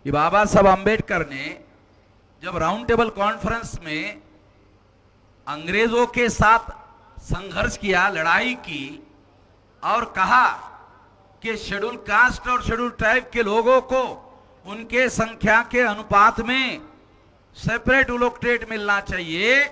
कि बाबा साहब आम्बेडकर ने जब राउंड टेबल कॉन्फ्रेंस में अंग्रेजों के साथ संघर्ष किया, लड़ाई की और कहा कि शेड्यूल कास्ट और शेड्यूल ट्राइब के लोगों को उनके संख्या के अनुपात में सेपरेट इलेक्टोरेट मिलना चाहिए,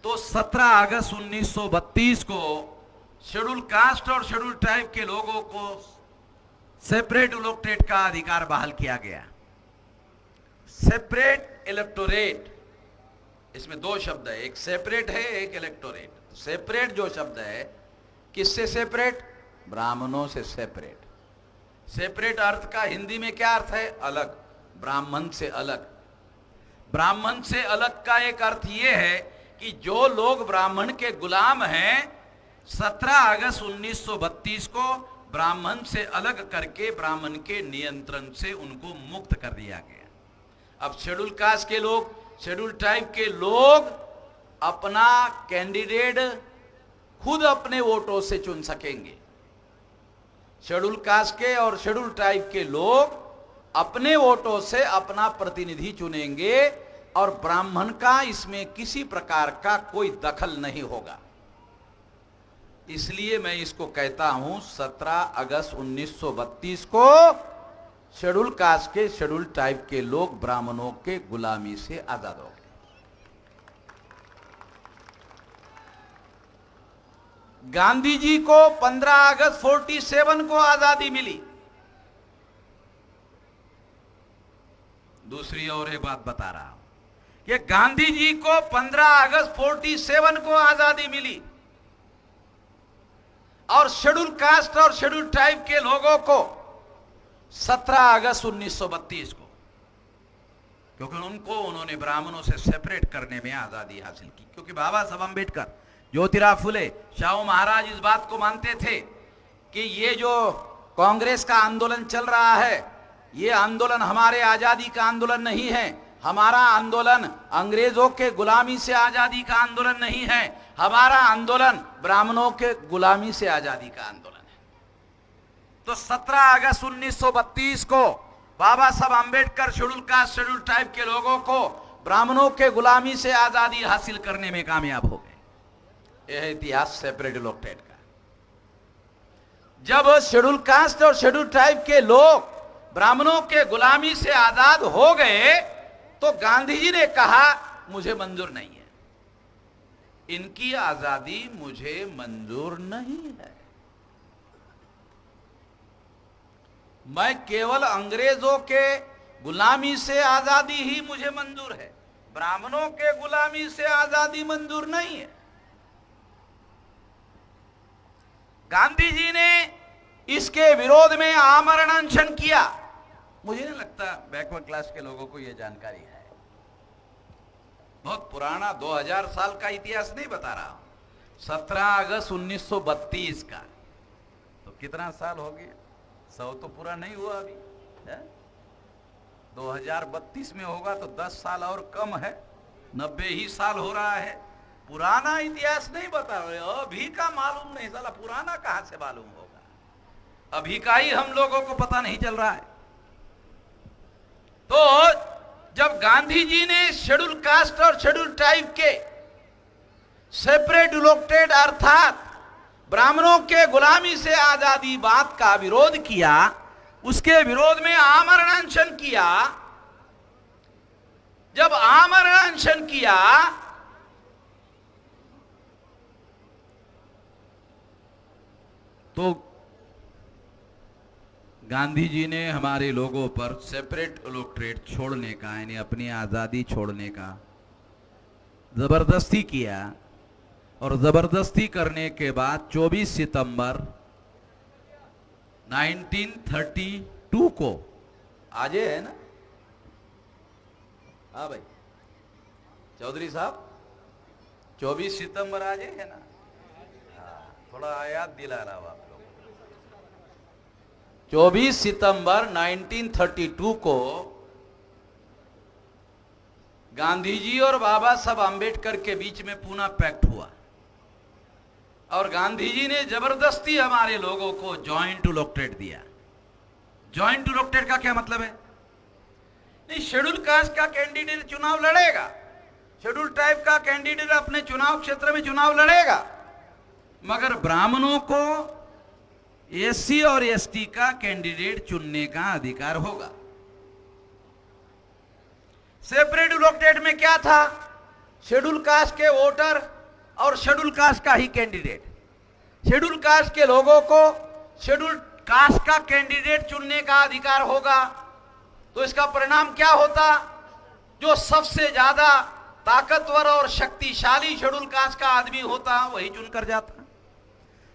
तो 17 अगस्त 1932 को शेड्यूल कास्ट और शेड्यूल ट्राइब के लोगों को सेपरेट इलेक्टोरेट का अधिकार बहाल किया गया। सेपरेट इलेक्टोरेट, इसमें दो शब्द है, एक सेपरेट है एक इलेक्टोरेट। सेपरेट जो शब्द है, किससे सेपरेट? ब्राह्मणों से सेपरेट। सेपरेट अर्थ का हिंदी में क्या अर्थ है? अलग, ब्राह्मण से अलग। ब्राह्मण से अलग का एक अर्थ यह है कि जो लोग ब्राह्मण के गुलाम हैं, 17 अगस्त 1932 को ब्राह्मण से अलग करके ब्राह्मण के नियंत्रण से उनको मुक्त कर दिया गया। अब शेड्यूल कास्ट के लोग, शेड्यूल ट्राइब के लोग अपना कैंडिडेट खुद अपने वोटों से चुन सकेंगे। शेड्यूल कास्ट के और शेड्यूल ट्राइब के लोग अपने वोटों से अपना प्रतिनिधि चुनेंगे और ब्राह्मण का इसमें किसी प्रकार का कोई दखल नहीं होगा। इसलिए मैं इसको कहता हूं 17 अगस्त 1932 को शेड्यूल कास्ट के, शेड्यूल ट्राइब के लोग ब्राह्मणों के गुलामी से आजाद हो गए। गांधी जी को 15 अगस्त 47 को आजादी मिली। दूसरी और एक बात बता रहा हूं कि गांधी जी को 15 अगस्त 47 को आजादी मिली और शेड्यूल कास्ट और शेड्यूल ट्राइब के लोगों को 17 अगस्त 1932 को, क्योंकि उन्होंने ब्राह्मणों से सेपरेट करने में आजादी हासिल की। क्योंकि बाबा साहब अम्बेडकर, ज्योतिराव फुले, शाहू महाराज इस बात को मानते थे कि ये जो कांग्रेस का आंदोलन चल रहा है, ये आंदोलन हमारे आजादी का आंदोलन नहीं है। हमारा आंदोलन अंग्रेजों के गुलामी से आजादी का आंदोलन नहीं है। हमारा आंदोलन ब्राह्मणों के गुलामी से आजादी का आंदोलन है। तो 17 अगस्त 1932 को बाबा Saheb Ambedkar schedule caste, schedule tribe के लोगों को ब्राह्मणों के गुलामी से आजादी हासिल करने में कामयाब हो गए। यह है इतिहास सेपरेट इलेक्टोरेट का। जब शेड्यूल कास्ट और शेड्यूल ट्राइब के लोग ब्राह्मणों के गुलामी से आजाद हो गए, तो गांधी जी ने कहा मुझे मंजूर नहीं है, इनकी आजादी मुझे मंजूर नहीं है। मैं केवल अंग्रेजों के गुलामी से आजादी ही मुझे मंजूर है, ब्राह्मणों के गुलामी से आजादी मंजूर नहीं है। गांधी जी ने इसके विरोध में आमरण अनशन किया। मुझे नहीं लगता बैकवर्ड क्लास के लोगों को यह जानकारी है। बहुत पुराना 2000 साल का इतिहास नहीं बता रहा हूं, 17 अगस्त 1932 का। तो कितना साल हो गया? 100 तो पूरा नहीं हुआ अभी है? 2032 में होगा तो 10 साल और कम है, 90 ही साल हो रहा है। पुराना इतिहास नहीं बता रहे, अभी का मालूम नहीं, साला पुराना कहां से मालूम होगा? अभी का ही हम लोगों को पता नहीं चल रहा है। तो जब गांधी जी ने शेड्यूल कास्ट और शेड्यूल ट्राइब के सेपरेट इलेक्टोरेट अर्थात ब्राह्मणों के गुलामी से आजादी बात का विरोध किया, उसके विरोध में आमरण अनशन किया। जब आमरण अनशन किया तो गांधी जी ने हमारे लोगों पर सेपरेट इलेक्टोरेट छोड़ने का, यानी अपनी आजादी छोड़ने का जबरदस्ती किया। और जबरदस्ती करने के बाद 24 सितंबर 1932 को, आज है ना? हाँ भाई चौधरी साहब, 24 सितंबर आज है ना? थोड़ा याद दिला रहा हूं आप लोग। 24 सितंबर 1932 को गांधी जी और बाबा साहब आम्बेडकर के बीच में पूना पैक्ट हुआ और गांधी जी ने जबरदस्ती हमारे लोगों को जॉइंट इलेक्टोरेट दिया। जॉइंट इलेक्टोरेट का क्या मतलब है? नहीं, शेड्यूल कास्ट का कैंडिडेट चुनाव लड़ेगा, शेड्यूल ट्राइब का कैंडिडेट अपने चुनाव क्षेत्र में चुनाव लड़ेगा, मगर ब्राह्मणों को एससी और एसटी का कैंडिडेट चुनने का अधिकार होगा। सेपरेट इलेक्टेड में क्या था? शेड्यूल कास्ट के वोटर और शेड्यूल कास्ट का ही कैंडिडेट। शेड्यूल कास्ट के लोगों को शेड्यूल कास्ट का कैंडिडेट चुनने का अधिकार होगा, तो इसका परिणाम क्या होता? जो सबसे ज्यादा ताकतवर और शक्तिशाली शेड्यूल कास्ट का आदमी होता वही चुनकर जाता।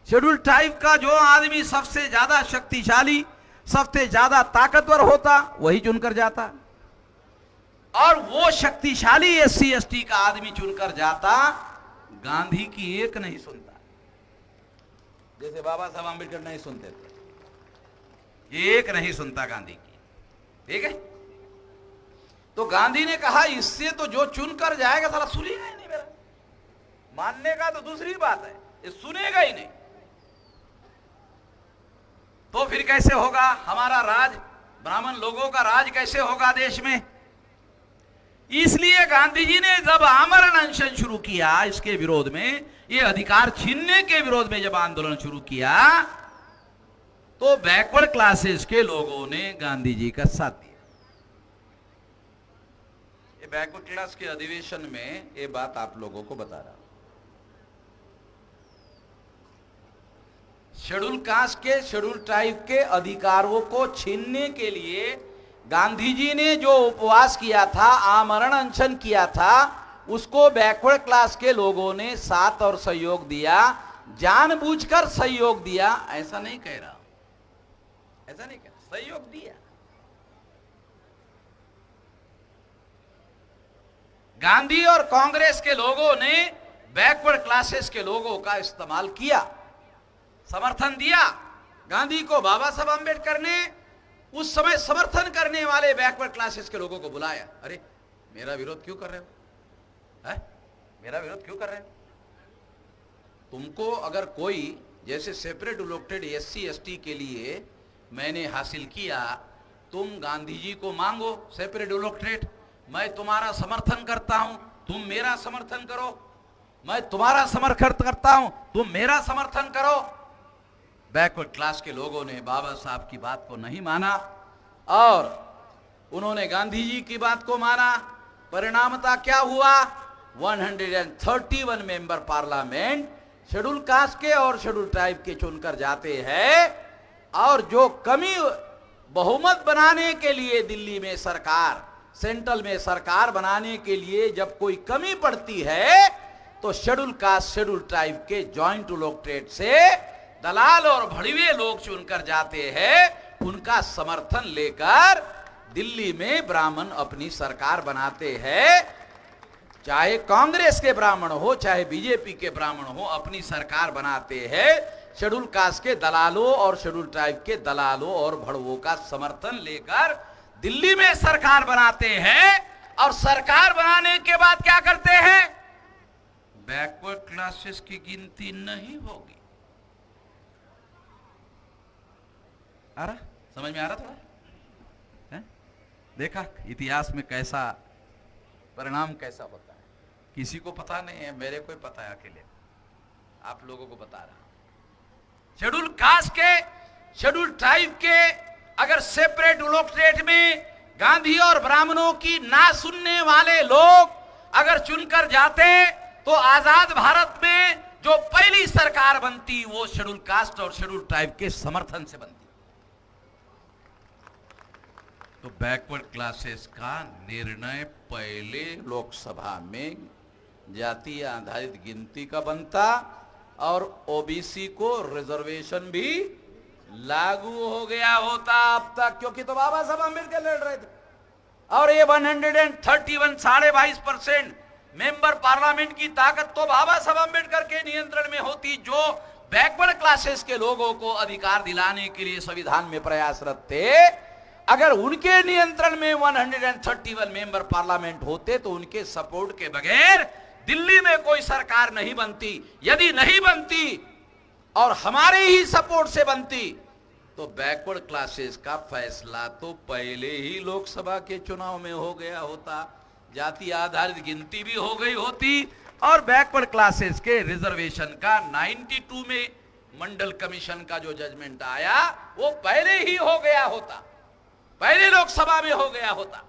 शेड्यूल ट्राइब का जो आदमी सबसे ज्यादा शक्तिशाली, सबसे ज्यादा ताकतवर होता वही चुनकर जाता, और वो शक्तिशाली एससी एसटी का आदमी चुनकर जाता। गांधी की एक नहीं सुनता, जैसे बाबा साहब आंबेडकर नहीं सुनते थे, एक नहीं सुनता गांधी की, ठीक है। तो गांधी ने कहा इससे तो जो चुनकर जाएगा साला सुनेगा ही नहीं मेरा, मानने का तो दूसरी बात है, ये सुनेगा ही नहीं। तो फिर कैसे होगा हमारा राज, ब्राह्मण लोगों का राज कैसे होगा देश में? इसलिए गांधी जी ने जब आमरण अनशन शुरू किया इसके विरोध में, ये अधिकार छीनने के विरोध में जब आंदोलन शुरू किया, तो बैकवर्ड क्लासेस के लोगों ने गांधी जी का साथ दिया। ये बैकवर्ड क्लास के अधिवेशन में ये बात आप लोगों को बता रहा हूं। शेड्यूल कास्ट के, शेड्यूल ट्राइब के अधिकारों को छीनने के लिए गांधी जी ने जो उपवास किया था, आमरण अनशन किया था, उसको बैकवर्ड क्लास के लोगों ने साथ और सहयोग दिया, जानबूझकर सहयोग दिया, ऐसा नहीं कह रहा, ऐसा नहीं कह रहा, सहयोग दिया। गांधी और कांग्रेस के लोगों ने बैकवर्ड क्लासेस के लोगों का इस्तेमाल किया, समर्थन दिया। गांधी को बाबा साहब आंबेडकर ने उस समय समर्थन करने वाले बैकवर्ड क्लासेस के लोगों को बुलाया, अरे मेरा विरोध क्यों कर रहे हो, है? मेरा विरोध क्यों कर रहे हो? तुमको अगर कोई जैसे सेपरेट इलेक्टेड एससी एसटी के लिए मैंने हासिल किया, तुम गांधी जी को मांगो सेपरेट इलेक्टेड, मैं तुम्हारा समर्थन करता हूं, तुम मेरा समर्थन करो, मैं तुम्हारा समर्थन करता हूं, तुम मेरा समर्थन करो। बैकवर्ड क्लास के लोगों ने बाबा साहब की बात को नहीं माना और उन्होंने गांधी जी की बात को माना। परिणामता क्या हुआ? 131 मेंबर पार्लियामेंट शेड्यूल कास्ट के और शेड्यूल ट्राइब के चुनकर जाते हैं, और जो कमी बहुमत बनाने के लिए दिल्ली में सरकार, सेंट्रल में सरकार बनाने के लिए जब कोई कमी पड़ती है, तो शेड्यूल कास्ट शेड्यूल ट्राइब के जॉइंट इलेक्टोरेट से दलाल और भड़वे लोग चुनकर जाते हैं, उनका समर्थन लेकर दिल्ली में ब्राह्मण अपनी सरकार बनाते हैं। चाहे कांग्रेस के ब्राह्मण हो, चाहे बीजेपी के ब्राह्मण हो, अपनी सरकार बनाते हैं शेड्यूल कास्ट के दलालों और शेड्यूल ट्राइब के दलालों और भड़वों का समर्थन लेकर दिल्ली में सरकार बनाते हैं। और सरकार बनाने के बाद क्या करते हैं? बैकवर्ड क्लासेस की गिनती नहीं होगी। आ रहा, समझ में आ रहा थोड़ा? देखा इतिहास में कैसा परिणाम कैसा होता है, किसी को पता नहीं है, मेरे को पता है, अकेले आप लोगों को बता रहा हूं। शेड्यूल कास्ट के, शेड्यूल ट्राइब के अगर सेपरेट इलेक्टोरेट में गांधी और ब्राह्मणों की ना सुनने वाले लोग अगर चुनकर जाते, तो आजाद भारत में जो पहली सरकार बनती वो शेड्यूल कास्ट और शेड्यूल ट्राइब के समर्थन से बनती। तो बैकवर्ड क्लासेस का निर्णय पहले लोकसभा में जाति आधारित गिनती का बनता और ओबीसी को रिजर्वेशन भी लागू हो गया होता अब तक, क्योंकि तो बाबा साहब अम्बेडकर लड़ रहे थे। और ये 131 22.5% मेंबर पार्लियामेंट की ताकत तो बाबा साहब अम्बेडकर के नियंत्रण में होती, जो बैकवर्ड क्लासेस के लोगों को अधिकार दिलाने के लिए संविधान में प्रयासरत थे। अगर उनके नियंत्रण में 131 मेंबर पार्लियामेंट होते, तो उनके सपोर्ट के बगैर दिल्ली में कोई सरकार नहीं बनती। यदि नहीं बनती और हमारे ही सपोर्ट से बनती, तो बैकवर्ड क्लासेस का फैसला तो पहले ही लोकसभा के चुनाव में हो गया होता, जाति आधारित गिनती भी हो गई होती और बैकवर्ड क्लासेस के रिजर्वेशन का 92 में मंडल कमीशन का जो जजमेंट आया वो पहले ही हो गया होता, पहले लोकसभा में हो गया होता।